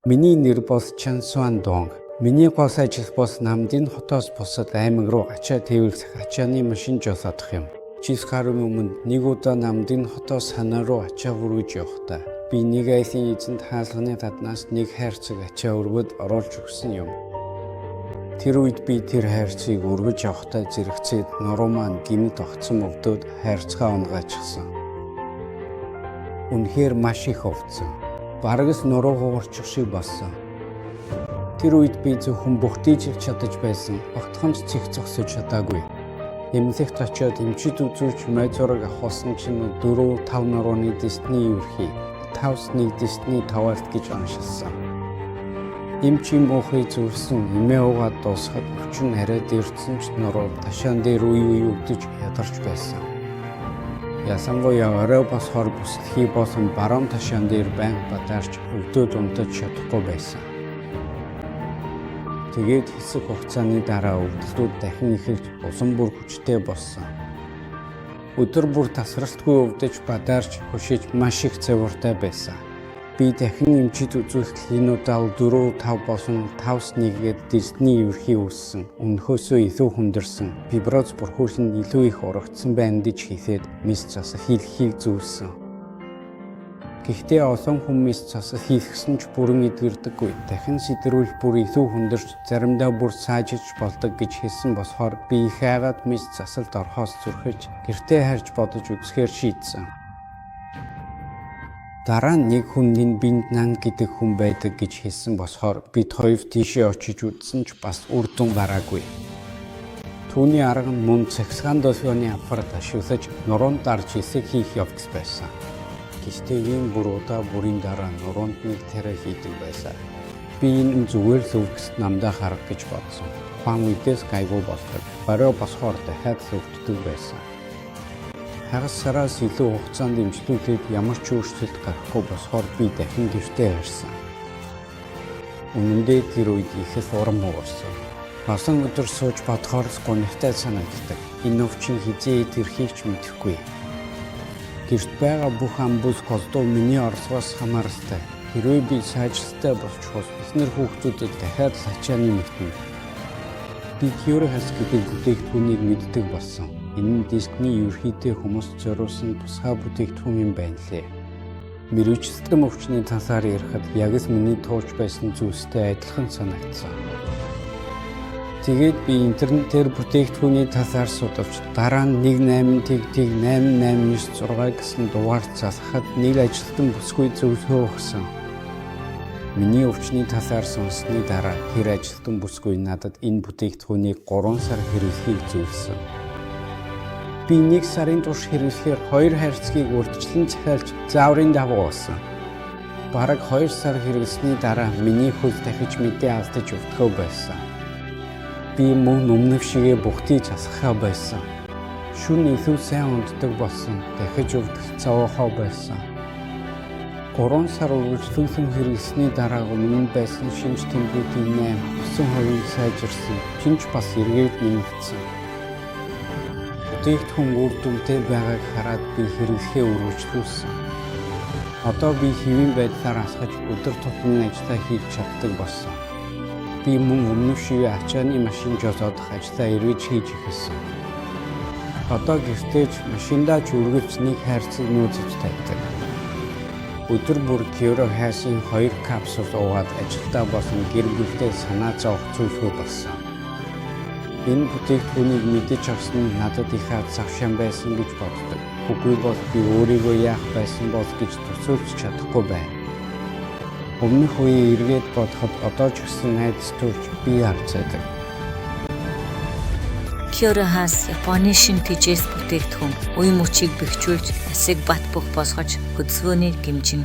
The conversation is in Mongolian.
Миний нэр бол Чан Суан Донг. Миний гол ажил бол Намдын хотоос бусад аймаг руу ачаа тээвэрлэх ачааны машин жолоодох юм. Жис гаруй өмнө нэг удаа Намдын хотоос санаа руу ачаа хүргэж явахдаа би нэг айлын эзэнт хаалганы гаднаас нэг хайрцаг ачаа өргөд оруулж өгсөн юм. Тэр үед би тэр хайрцгийг өргөж явахдаа зэрэгцээд нуруу маань гинт огцсон өвдөд хайрцгаа унгаачихсан. Үнэхээр маш их овцсон. Барагс нуруу хугарчих шиг болсон. Тэр үед би зөвхөн бүхтийж чадаж байсан. Огтхонч цэг зогсож чадаагүй. Эмнэлэгт очиод эмчид үзүүлж мой зураг авахсан чинь 4-5 нурууны Disney ерхий 5-1 Disney тавалт гэж уншилсан. Эмчийн муухай зүрсэн эмээ уугаад дуусахад өчн арай дэрдсэн ч нуруу ташаан дээр үе өвдөж ядарч байсан. Ясангуяа орой босохоор бүсэлхий болон баруун ташаан дээр байнга бадарч өвдөд унтаж чадахгүй байсан. Тэгээд хэсэг хугацааны дараа өвдөлтүүд дахин эхэлж усан бүр хүчтэй болсон. Өдөр бүр тасралтгүй өвдөж бадарч хөшиж маш их цэвэртэй байсан. Би дахин эмчид үзүүлэх энэ удаа 4-5 болон 5-1-гээд Disney ерхий үүссэн. Өнөхөөсөө илүү хүндэрсэн. Фиброз бүрхүүл нь илүү их урагдсан байна гэж хийхэд мис цасал хийлхийг зүйлсэн. Гэхдээ олон хүн мис цасал хийлгсэн ч бүрэн эдгэрдэггүй. Дахин сэдрүүл бүр илүү хүндэрч заримдаа бүр саажиж болдог гэж хэлсэн болохоор би их айгаад мис цасалд орхоос зүрхэж гэртээ харж бодож үзэхээр шийдсэн. Дараа нь нэг хүн бинд нан гэдэг хүн байдаг гэж хэлсэн болохоор бид хоёр тийшээ очиж үзсэн ч бас үр дүн гараагүй. Түүний арга нь мөн цахилгаан долгионы аппарат ашиглаж нуруунд дарж хэсэг хийх явц байсан. Гэхдээ ийм бүр удаа бүрийн дараа нуруунд нэг тариа хийдэг байсан. Би энэ зүгээр л өвгөст намдаа харах гэж бодсон. Ухаан үедээс гайгүй болдог. Орой босохоор дахиад л өвддөг байсан. Хагас сараас илүү хугацаанд эмчлүүлээд ямар ч өөрчлөлт гарахгүй босохоор би дахин гэртээ харсан. Үнэн дээр тэр үед их л урам уурсан. Басан өдөр сууж бодохоор л гонигтай санагддаг. Энэ өвчин хизээ идэрхийг ч мэдэхгүй. Гэрт байгаа бүх амбус голдуу миний орлогоос хамааралтай. Хэрвээ би сайжралтай болчихвол эхнэр хүүхдүүдэд дахиад л ачааны мэтнэ. Би Cure-Has гэдэг бүтээгдэхүүнийг мэддэг болсон. Энэ нь Disney ерхийдээ хүмүүст зориулсан тусгай бүтээгдэхүүн юм байна лээ. Мэргэжлэлтэн өвчний талаар ярихад яг л миний туулж байсан зүйлстэй адилхан санагдсан. Тэгээд би интернетээр бүтээгдэхүүний талаар судалж дараа нь 1-8-8-8-9-6 гэсэн дугаар залгахад нэг ажилтан бүсгүй зөвлөгөө өгсөн. Миний өвчний талаар сонссны дараа тэр ажилтан бүсгүй надад энэ бүтээгдэхүүнийг 3 сар хэрэглэхийг зөвлөсөн. Би 1 сарын турш хэрэглэхээр 2 хайрцгийг урьдчилан захиалж зааврын дагуу болсон. Бараг 2 сар хэрэглэсний дараа миний хөл дахиж мэдээ алдаж өвдгөө байсан. Би мөн өмнөх шигээ бүхтийж асахаа байсан. Шүн илүү сайн унддаг болсон. Дахиж өвдөх цаваахаа байсан. 3 сар үргэлжлүүлэн хэрэглэсний дараа өмнө байсан шинж тэмдгүүдийн 8% сайжирсан. Чинч бас эргээд нэмэгдсэн. Бүтээгдэхүүн үр дүнтэй байгааг хараад би хэрэглэхээ үргэлжлүүлсэн. Одоо би хэвийн байдлаар асгаж өдөр тутмын ажиллаа хийж чаддаг болсон. Би мөн өмнөх шивээ ачааны машин жолоодох ажиллаа эргэж хийж эхэлсэн. Одоо гэртээж машиндаа ч үргэлж нэг хайрцаг нүүзэж тавьдаг. Өдөр бүр Cure-Has-ийн 2 капсул уугаад ажилдаа болон гэр бүлдээ санаа зовох зүйлгүй болсон. Энэ бүтээгдэхүүнийг мэдэж авсан нь надад их завшаан байсан гэж боддог. Үгүй бол би өөрийгөө яах байсан бол гэж төсөөлж чадахгүй байна. Өмнөх үеийг эргээд бодоход одоо ч гэсэн найдас төрж би харцаадаг. Cure-Has Японы шинэ тэжээс бүтээгдэхүүн үе мөчийг бэхжүүлж асыг бат бөх босгож хөдөлгөөнийг гэмжин